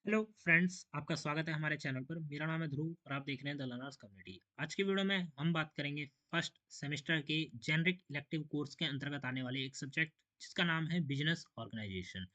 Hello friends, आपका स्वागत है हमारे चैनल पर। मेरा नाम है ध्रुव और आप देख रहे हैं द लर्नर्स कम्युनिटी। आज की वीडियो में हम बात करेंगे फर्स्ट सेमेस्टर के जेनरिक इलेक्टिव कोर्स के अंतर्गत आने वाले एक सब्जेक्ट जिसका नाम है बिजनेस ऑर्गेनाइजेशन।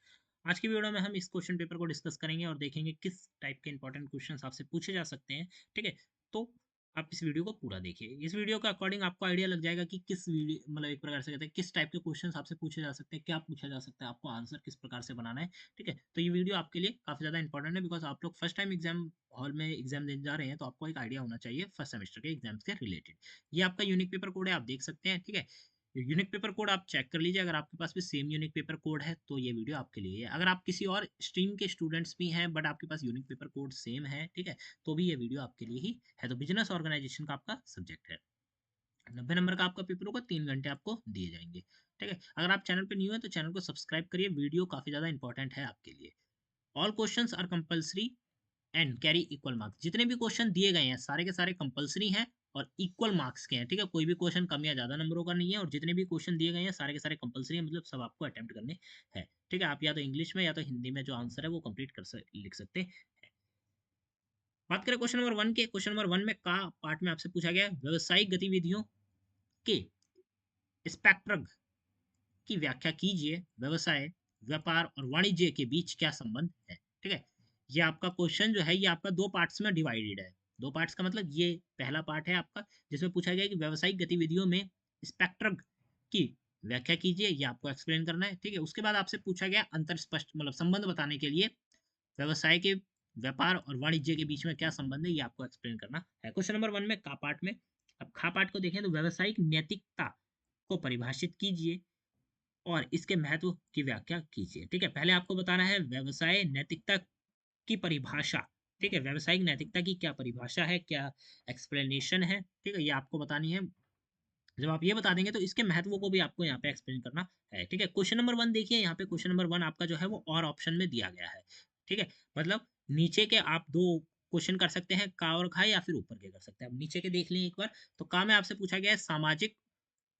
आज की वीडियो में हम इस क्वेश्चन पेपर को डिस्कस करेंगे और देखेंगे किस टाइप के इंपॉर्टेंट क्वेश्चन आपसे पूछे जा सकते हैं। ठीक है, तो आप इस वीडियो को पूरा देखिए। इस वीडियो के अकॉर्डिंग आपको आइडिया लग जाएगा कि किस वीडियो मतलब एक प्रकार से कहते हैं किस टाइप के क्वेश्चंस आपसे पूछे जा सकते हैं, क्या पूछा जा सकता है, आपको आंसर किस प्रकार से बनाना है। ठीक है, तो ये वीडियो आपके लिए काफ़ी ज़्यादा इंपॉर्टेंट है बिकॉज आप लोग फर्स्ट टाइम एग्जाम हॉल में एग्जाम देने जा रहे हैं, तो आपको एक आइडिया होना चाहिए फर्स्ट सेमेस्टर के एग्जाम्स के रिलेटेड। ये आपका यूनिक पेपर कोड है, आप देख सकते हैं। ठीक है, यूनिक पेपर कोड आप चेक कर लीजिए। अगर आपके पास भी सेम यूनिक पेपर कोड है तो ये वीडियो आपके लिए है। अगर आप किसी और स्ट्रीम के स्टूडेंट्स भी हैं बट आपके पास यूनिक पेपर कोड सेम है, ठीक है, तो भी ये वीडियो आपके लिए ही है। तो बिजनेस ऑर्गेनाइजेशन का आपका सब्जेक्ट है। 90 नंबर का आपका पेपर होगा, 3 घंटे आपको दिए जाएंगे। ठीक है, अगर आप चैनल पर न्यू है तो चैनल को सब्सक्राइब करिए, वीडियो काफी ज्यादा इंपॉर्टेंट है आपके लिए। All questions are compulsory and carry equal marks. जितने भी क्वेश्चन दिए गए हैं सारे के सारे कंपलसरी हैं और इक्वल मार्क्स के हैं। ठीक है, कोई भी क्वेश्चन कम या ज्यादा नंबरों का नहीं है, और जितने भी क्वेश्चन दिए गए हैं सारे के सारे कंपलसरी हैं, मतलब सब आपको अटेम्प्ट करने हैं। ठीक है, आप या तो इंग्लिश में या तो हिंदी में जो आंसर है वो कंप्लीट लिख सकते हैं। बात करें क्वेश्चन नंबर वन के, क्वेश्चन नंबर वन में का पार्ट में आपसे पूछा गया है व्यवसायिक गतिविधियों के स्पेक्ट्रम की व्याख्या कीजिए। व्यवसाय, व्यापार और वाणिज्य के बीच क्या संबंध है। ठीक है, ये आपका क्वेश्चन जो है ये आपका दो पार्ट्स में डिवाइडेड है। दो पार्ट्स का मतलब ये पहला पार्ट है आपका जिसमें पूछा गया कि व्यावसायिक गतिविधियों में स्पेक्ट्रम की व्याख्या कीजिए, ये आपको एक्सप्लेन करना है। ठीक है, उसके बाद आपसे पूछा गया अंतर स्पष्ट मतलब संबंध बताने के लिए व्यवसाय के, व्यापार और वाणिज्य के बीच में क्या संबंध है, ये आपको एक्सप्लेन करना है। क्वेश्चन नंबर वन में का पार्ट में, अब खा पार्ट को देखें तो व्यावसायिक नैतिकता को परिभाषित कीजिए और इसके महत्व की व्याख्या कीजिए। ठीक है, पहले आपको बताना है व्यवसाय नैतिकता की परिभाषा। ठीक है, व्यावसायिक नैतिकता की क्या परिभाषा है, क्या एक्सप्लेनेशन है। ठीक है, ये आपको बतानी है। जब आप ये बता देंगे तो इसके महत्व को भी आपको यहाँ पे एक्सप्लेन करना है। ठीक है, क्वेश्चन नंबर वन देखिए, यहाँ पे क्वेश्चन नंबर वन आपका जो है वो और ऑप्शन में दिया गया है। ठीक है, मतलब नीचे के आप दो क्वेश्चन कर सकते हैं, का और खा, या फिर ऊपर के कर सकते हैं। अब नीचे के देख लें एक बार। तो का में आपसे पूछा गया है सामाजिक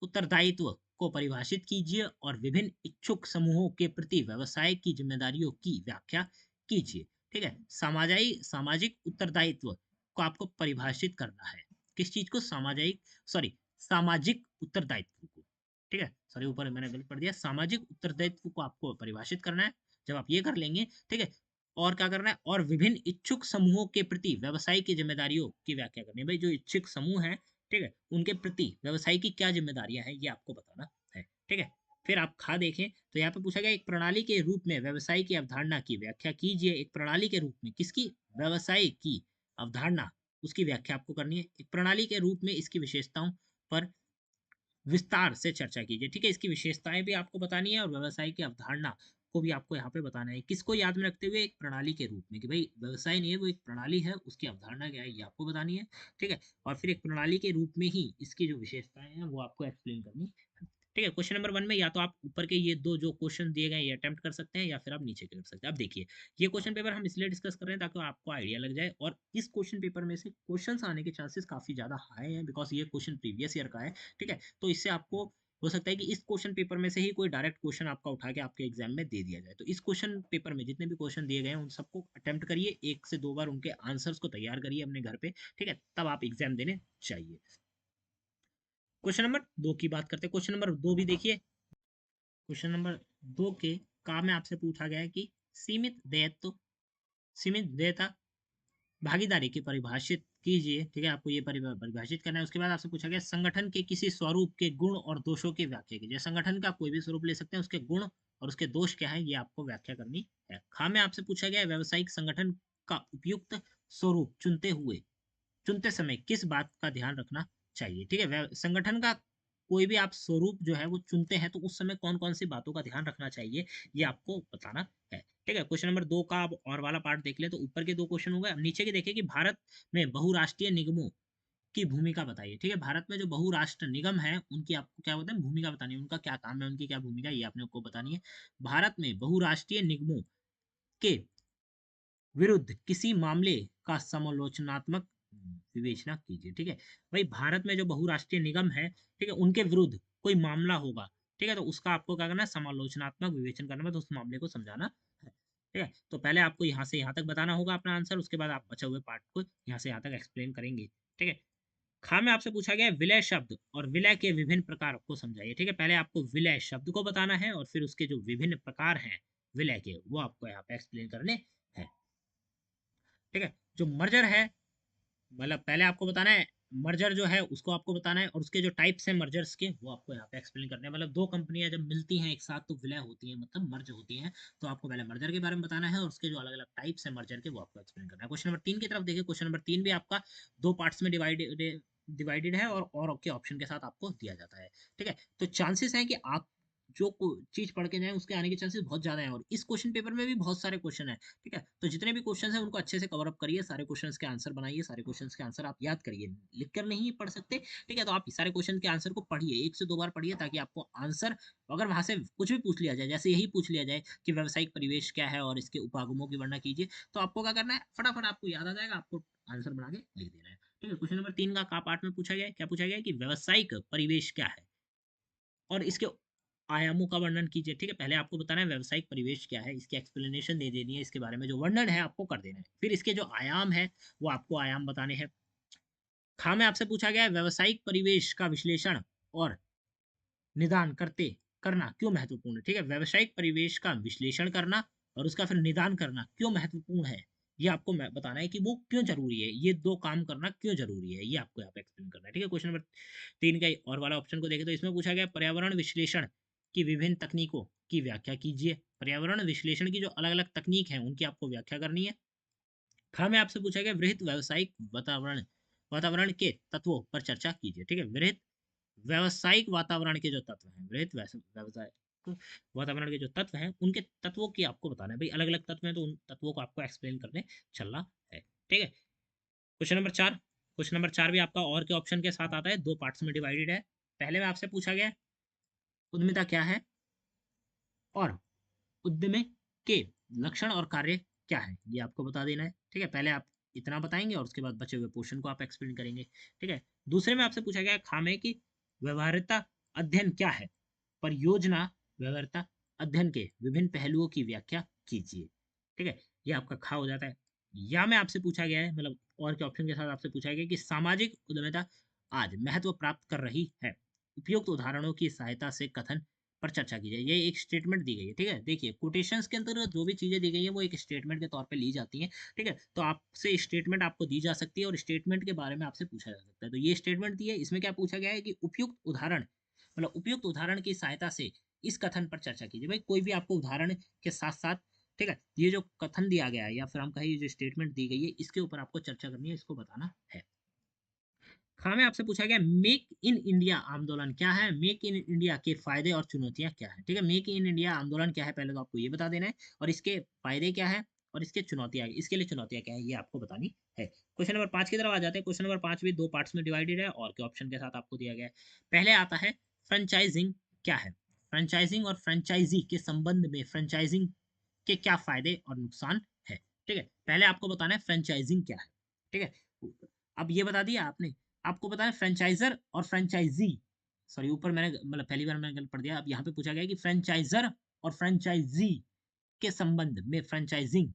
उत्तरदायित्व को परिभाषित कीजिए और विभिन्न इच्छुक समूहों के प्रति व्यवसाय की जिम्मेदारियों की व्याख्या कीजिए। ठीक है, सामाजिक उत्तरदायित्व को आपको परिभाषित करना है। किस चीज को? सामाजिक उत्तरदायित्व को। ठीक है, सॉरी ऊपर मैंने गलत पढ़ दिया। सामाजिक उत्तरदायित्व को आपको परिभाषित करना है। जब आप ये कर लेंगे, ठीक है, और क्या करना है, और विभिन्न इच्छुक समूहों के प्रति व्यवसाय की जिम्मेदारियों की व्याख्या करनी है। भाई जो इच्छुक समूह है, ठीक है, उनके प्रति व्यवसाय की क्या जिम्मेदारियां हैं ये आपको बताना है। ठीक है, फिर आप खा देखें तो यहाँ पे पूछा गया एक प्रणाली के रूप में व्यवसाय की अवधारणा की व्याख्या कीजिए। एक प्रणाली के रूप में किसकी? व्यवसाय की अवधारणा, उसकी व्याख्या आपको करनी है। एक प्रणाली के रूप में इसकी विशेषताओं पर विस्तार से चर्चा कीजिए। ठीक है, इसकी विशेषताएं भी आपको बतानी है और व्यवसाय की अवधारणा को भी आपको यहाँ पे बताना है। किसको याद में रखते हुए? एक प्रणाली के रूप में, कि भाई व्यवसाय नहीं है वो एक प्रणाली है, उसकी अवधारणा क्या है ये आपको बतानी है। ठीक है, और फिर एक प्रणाली के रूप में ही इसकी जो विशेषताएं हैं वो आपको एक्सप्लेन करनी है। ठीक है, क्वेश्चन नंबर वन में या तो आप ऊपर के ये दो जो क्वेश्चन दिए गए ये अटेम्प्ट कर सकते हैं या फिर आप नीचे के कर सकते हैं। अब देखिए, ये क्वेश्चन पेपर हम इसलिए डिस्कस कर रहे हैं ताकि आपको आइडिया लग जाए, और इस क्वेश्चन पेपर में से क्वेश्चंस आने के चांसेस काफी ज्यादा हाई हैं बिकॉज ये क्वेश्चन प्रीवियस ईयर का है। ठीक है, तो इससे आपको हो सकता है कि इस क्वेश्चन पेपर में से ही कोई डायरेक्ट क्वेश्चन आपका उठा के आपके एग्जाम में दे दिया जाए। तो इस क्वेश्चन पेपर में जितने भी क्वेश्चन दिए गए हैं उन सबको अटेम्प्ट करिए, एक से दो बार उनके आंसर्स को तैयार करिए अपने घर पे। ठीक है, तब आप एग्जाम देने चाहिए। क्वेश्चन नंबर दो की बात करते हैं। क्वेश्चन नंबर दो भी देखिए। क्वेश्चन नंबर दो के काम में आपसे पूछा गया है कि सीमित दायित्व, सीमित देयता भागीदारी की परिभाषित कीजिए। ठीक है, आपको ये परिभाषित करना है। उसके बाद आपसे पूछा गया संगठन के किसी स्वरूप के गुण और दोषों की व्याख्या कीजिए। संगठन का कोई भी स्वरूप ले सकते हैं, उसके गुण और उसके दोष क्या है ये आपको व्याख्या करनी है। खा में आपसे पूछा गया व्यावसायिक संगठन का उपयुक्त स्वरूप चुनते समय किस बात का ध्यान रखना चाहिए। ठीक है, संगठन का कोई भी आप स्वरूप जो है वो चुनते हैं तो उस समय कौन कौन सी बातों का ध्यान रखना चाहिए ये आपको बताना है। ठीक है, क्वेश्चन नंबर दो का आप और वाला पार्ट देख ले तो ऊपर के दो क्वेश्चन हो गए। अब नीचे के देखिए कि भारत में बहुराष्ट्रीय निगमों की भूमिका बताइए। ठीक है, भारत में जो बहुराष्ट्र निगम है उनकी आपको क्या होता है भूमिका बतानी है, उनका क्या काम है, उनकी क्या भूमिका है, ये आपने को बतानी है। भारत में बहुराष्ट्रीय निगमों के विरुद्ध किसी मामले का समालोचनात्मक विवेचना कीजिए। ठीक है, भाई भारत में जो बहुराष्ट्रीय निगम है, ठीक है, उनके विरुद्ध कोई मामला होगा, ठीक है, तो उसका आपको क्या करना है, समालोचनात्मक विवेचन करना है, तो उस मामले को समझाना है। ठीक है, तो पहले आपको यहाँ से यहाँ तक बताना होगा अपना आंसर, उसके बाद आप बचे हुए पार्ट को यहाँ से यहाँ तक एक्सप्लेन करेंगे। ठीक है, खा में आपसे पूछा गया है विलय शब्द और विलय के विभिन्न प्रकार को समझाइए। ठीक है, पहले आपको विलय शब्द को बताना है और फिर उसके जो विभिन्न प्रकार हैं विलय के, वो आपको यहाँ पे एक्सप्लेन करने हैं। ठीक है, जो मर्जर है, मतलब पहले आपको बताना है मर्जर जो है उसको आपको बताना है, और उसके जो टाइप्स हैं मर्जर्स के वो आपको यहाँ पे एक्सप्लेन करने हैं। मतलब दो कंपनियां जब मिलती हैं एक साथ तो विलय होती हैं, मतलब मर्ज होती हैं। तो आपको पहले मर्जर के बारे में बताना है और उसके जो अलग अलग टाइप्स हैं मर्जर के वो आपको एक्सप्लेन करना है। क्वेश्चन नंबर 3 की तरफ देखिए, क्वेश्चन नंबर 3 भी आपका दो पार्ट्स में डिवाइडेड है और के ऑप्शन के साथ आपको दिया जाता है। ठीक है, तो चांसेस हैं कि आप जो चीज पढ़ के जाए उसके आने के चांसेस बहुत ज्यादा है, और इस क्वेश्चन पेपर में भी बहुत सारे क्वेश्चन है। ठीक है, तो जितने भी क्वेश्चन है उनको अच्छे से कवर अप करिए, सारे क्वेश्चन के आंसर बनाइए, सारे क्वेश्चन के आंसर आप याद करिए, लिख कर नहीं पढ़ सकते। ठीक है, तो आप सारे क्वेश्चन के आंसर को पढ़िए, 1 से 2 बार पढ़िए, ताकि आपको आंसर, अगर वहां से कुछ भी पूछ लिया जाए, जैसे यही पूछ लिया जाए कि व्यावसायिक परिवेश क्या है और इसके उपागमों की वर्णना कीजिए, तो आपको क्या करना है, फटाफट आपको याद आ जाएगा, आपको आंसर बना के लिख देना है। ठीक है, क्वेश्चन नंबर 3 का पार्ट में पूछा गया है, क्या पूछा गया है कि व्यावसायिक परिवेश क्या है और इसके आयामों का वर्णन कीजिए। ठीक है, पहले आपको बताना है व्यावसायिक परिवेश क्या है, इसकी एक्सप्लेनेशन दे देनी है, इसके बारे में जो वर्णन है आपको कर देना है, फिर इसके जो आयाम है वो आपको आयाम बताने हैं। खा में आपसे पूछा गया है व्यावसायिक परिवेश का विश्लेषण और निदान करना क्यों महत्वपूर्ण है। ठीक है, व्यावसायिक परिवेश का विश्लेषण करना और उसका फिर निदान करना क्यों महत्वपूर्ण है, ये आपको बताना है कि वो क्यों जरूरी है, ये दो काम करना क्यों जरूरी है, ये आपको यहाँ पे एक्सप्लेन करना है। ठीक है, क्वेश्चन नंबर 3 का और वाला ऑप्शन को देखें तो इसमें पूछा गया पर्यावरण विश्लेषण की विभिन्न तकनीकों की व्याख्या कीजिए। पर्यावरण विश्लेषण की जो अलग अलग तकनीक है उनकी आपको व्याख्या करनी है। खा में आपसे पूछा गया वृहत व्यावसायिक वातावरण वातावरण के तत्वों पर चर्चा कीजिए। ठीक है, वृहत व्यावसायिक वातावरण के जो तत्व हैं, वृहत व्यावसायिक वातावरण के जो तत्व हैं उनके तत्वों की आपको बताना है। भाई अलग अलग तत्व हैं तो उन तत्वों को आपको एक्सप्लेन करने चलना है। ठीक है, क्वेश्चन नंबर 4 भी आपका और के ऑप्शन के साथ आता है, दो पार्ट्स में डिवाइडेड है। पहले में आपसे पूछा गया उद्यमिता क्या है और उद्यमी के लक्षण और कार्य क्या है, ये आपको बता देना है। ठीक है, पहले आप इतना बताएंगे और उसके बाद बचे हुए पोर्शन को आप एक्सप्लेन करेंगे। ठीक है, दूसरे में आपसे पूछा गया खामे की व्यवहार्यता अध्ययन क्या है, परियोजना व्यवहार्यता अध्ययन के विभिन्न पहलुओं की व्याख्या कीजिए। ठीक है, ये आपका खा हो जाता है। या में आपसे पूछा गया है, मतलब और के ऑप्शन के साथ आपसे पूछा गया कि सामाजिक उद्यमिता आज महत्व प्राप्त कर रही है, उपयुक्त उदाहरणों की सहायता से कथन पर चर्चा की जाए। ये एक स्टेटमेंट दी गई है। ठीक है, देखिए कोटेशंस के अंतर्गत जो भी चीजें दी गई है वो एक स्टेटमेंट के तौर पे ली जाती हैं। ठीक है, तो आपसे स्टेटमेंट आपको दी जा सकती है और स्टेटमेंट के बारे में आपसे पूछा जा सकता है। तो ये स्टेटमेंट दी है, इसमें क्या पूछा गया है कि उपयुक्त उदाहरण, मतलब उपयुक्त उदाहरण की सहायता से इस कथन पर चर्चा कीजिए। भाई कोई भी आपको उदाहरण के साथ साथ, ठीक है, ये जो कथन दिया गया है या फिर हम कहें ये जो स्टेटमेंट दी गई है इसके ऊपर आपको चर्चा करनी है, इसको बताना है। हाँ में आपसे पूछा गया मेक इन इंडिया आंदोलन क्या है, मेक इन इंडिया के फायदे और चुनौतियां क्या है। ठीक है, मेक इन इंडिया आंदोलन क्या है पहले तो आपको ये बता देना है, और इसके फायदे क्या है और इसके चुनौतियां, इसके लिए चुनौतियां क्या है ये आपको बतानी है। क्वेश्चन नंबर 5 की तरफ आ जाते हैं। क्वेश्चन नंबर 5 भी दो पार्ट्स में डिवाइडेड है और के ऑप्शन के साथ आपको दिया गया है। पहले आता है फ्रेंचाइजिंग क्या है, फ्रेंचाइजिंग और फ्रेंचाइजी के संबंध में फ्रेंचाइजिंग के क्या फायदे और नुकसान है। ठीक है, पहले आपको बताना है फ्रेंचाइजिंग क्या है। ठीक है, अब ये बता दिया आपने, आपको पता है फ्रेंचाइजर और फ्रेंचाइजी, सॉरी ऊपर मैंने मतलब पहली बार मैंने गलत पढ़ दिया। अब यहाँ पे पूछा गया कि फ्रेंचाइजर और फ्रेंचाइजी के संबंध में फ्रेंचाइजिंग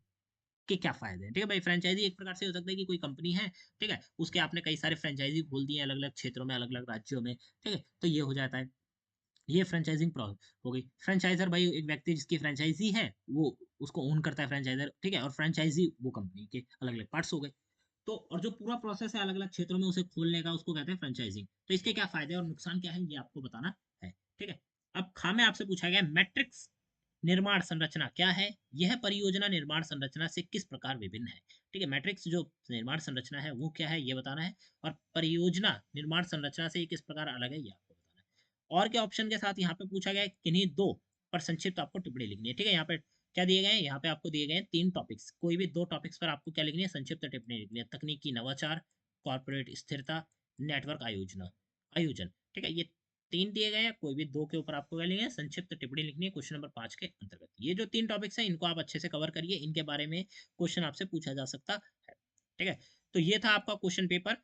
के क्या फायदे हैं। ठीक है भाई, फ्रेंचाइजी एक प्रकार से हो सकता है कि कोई कंपनी है, ठीक है, उसके आपने कई सारे फ्रेंचाइजी खोल दिए अलग अलग क्षेत्रों में, अलग अलग राज्यों में। ठीक है, तो ये हो जाता है, ये फ्रेंचाइजिंग हो गई। फ्रेंचाइजर भाई एक व्यक्ति जिसकी फ्रेंचाइजी है वो उसको ओन करता है फ्रेंचाइजर। ठीक है, और फ्रेंचाइजी वो कंपनी के अलग अलग पार्ट्स हो गए। तो और जो पूरा प्रोसेस है अलग अलग क्षेत्रों में उसे खोलने का उसको कहते हैं फ्रेंचाइजिंग। तो इसके क्या फायदे और नुकसान क्या है ये आपको बताना है। ठीक है, अब खा में आपसे पूछा गया मैट्रिक्स निर्माण संरचना क्या है, यह परियोजना निर्माण संरचना से किस प्रकार विभिन्न है। ठीक है, मैट्रिक्स जो निर्माण संरचना है वो क्या है ये बताना है, और परियोजना निर्माण संरचना से ये किस प्रकार अलग है ये आपको बताना है। और के ऑप्शन के साथ यहाँ पे पूछा गया है किन्हीं दो पर संक्षिप्त आपको टिप्पणी लिखनी है। ठीक है, यहाँ पे क्या दिए गए हैं, यहाँ पे आपको दिए गए हैं 3 टॉपिक्स, कोई भी 2 टॉपिक्स पर आपको क्या लिखनी है, संक्षिप्त टिप्पणी लिखनी है। तकनीकी नवाचार, कॉर्पोरेट स्थिरता, नेटवर्क आयोजन। ठीक है, ये 3 दिए गए हैं, कोई भी 2 के ऊपर आपको क्या लिखना है, संक्षिप्त टिप्पणी लिखनी है क्वेश्चन नंबर 5 के अंतर्गत। ये जो 3 टॉपिक्स हैं इनको आप अच्छे से कवर करिए, इनके बारे में क्वेश्चन आपसे पूछा जा सकता है। ठीक है, तो ये था आपका question paper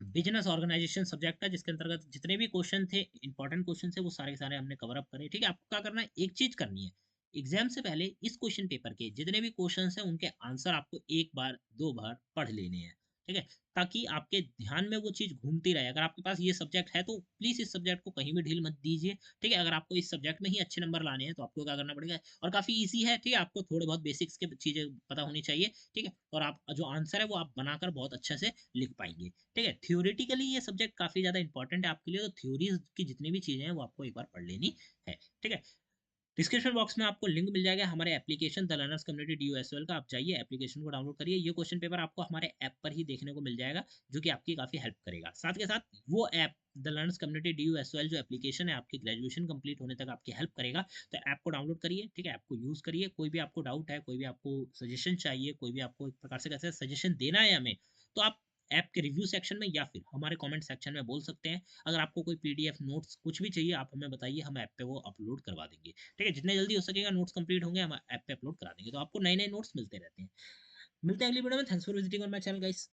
business organisation subject का, जिसके अंतर्गत जितने भी क्वेश्चन थे, इंपॉर्टेंट क्वेश्चन थे, वो सारे के सारे हमने कवर अप करे। ठीक है, आपको क्या करना है, एक चीज करनी है, एग्जाम से पहले इस क्वेश्चन पेपर के जितने भी क्वेश्चंस हैं उनके आंसर आपको 1 बार 2 बार पढ़ लेने हैं, ठीक है? ताकि आपके ध्यान में वो चीज़ घूमती रहे। अगर आपके पास ये सब्जेक्ट है तो प्लीज़ इस सब्जेक्ट को कहीं भी ढील मत दीजिए, ठीक है? अगर आपको इस सब्जेक्ट में ही अच्छे नंबर लाने हैं तो आपको क्या करना पड़ेगा, और काफ़ी ईज़ी है, ठीक है? आपको थोड़े बहुत बेसिक्स के चीज़ें पता होनी चाहिए, ठीक है? और आप जो आंसर है वो आप बनाकर बहुत अच्छे से लिख पाएँगे, ठीक है? थ्योरेटिकली ये सब्जेक्ट काफ़ी ज़्यादा इंपॉर्टेंट है आपके लिए, तो थ्योरीज़ की जितनी भी चीज़ें हैं वो आपको एक बार पढ़ लेनी है, ठीक है? डिस्क्रिप्शन बॉक्स में आपको लिंक मिल जाएगा हमारे application the learners community DUSOL का। आप जाइए एप्लीकेशन को डाउनलोड करिए। ये क्वेश्चन पेपर आपको हमारे ऐप पर ही देखने को मिल जाएगा, जो कि आपकी काफ़ी हेल्प करेगा। साथ के साथ वो app the learners community DUSOL जो एप्लीकेशन है आपकी ग्रेजुएशन कंप्लीट होने तक आपकी हेल्प करेगा। तो ऐप को डाउनलोड करिए, ठीक है? ऐप को यूज़ करिए। कोई भी आपको डाउट है, कोई भी आपको सजेशन चाहिए, कोई भी आपको एक प्रकार से कैसे सजेशन देना है हमें, तो आप ऐप के रिव्यू सेक्शन में या फिर हमारे कमेंट सेक्शन में बोल सकते हैं। अगर आपको कोई पीडीएफ नोट्स कुछ भी चाहिए आप हमें बताइए, हम ऐप पे वो अपलोड करवा देंगे। ठीक है? जितने जल्दी हो सकेगा नोट्स कंप्लीट होंगे हम ऐप पे अपलोड करा देंगे। तो आपको नए-नए नोट्स मिलते रहते हैं। मिलते हैं अगली वीडियो में। Thanks for visiting on my channel guys.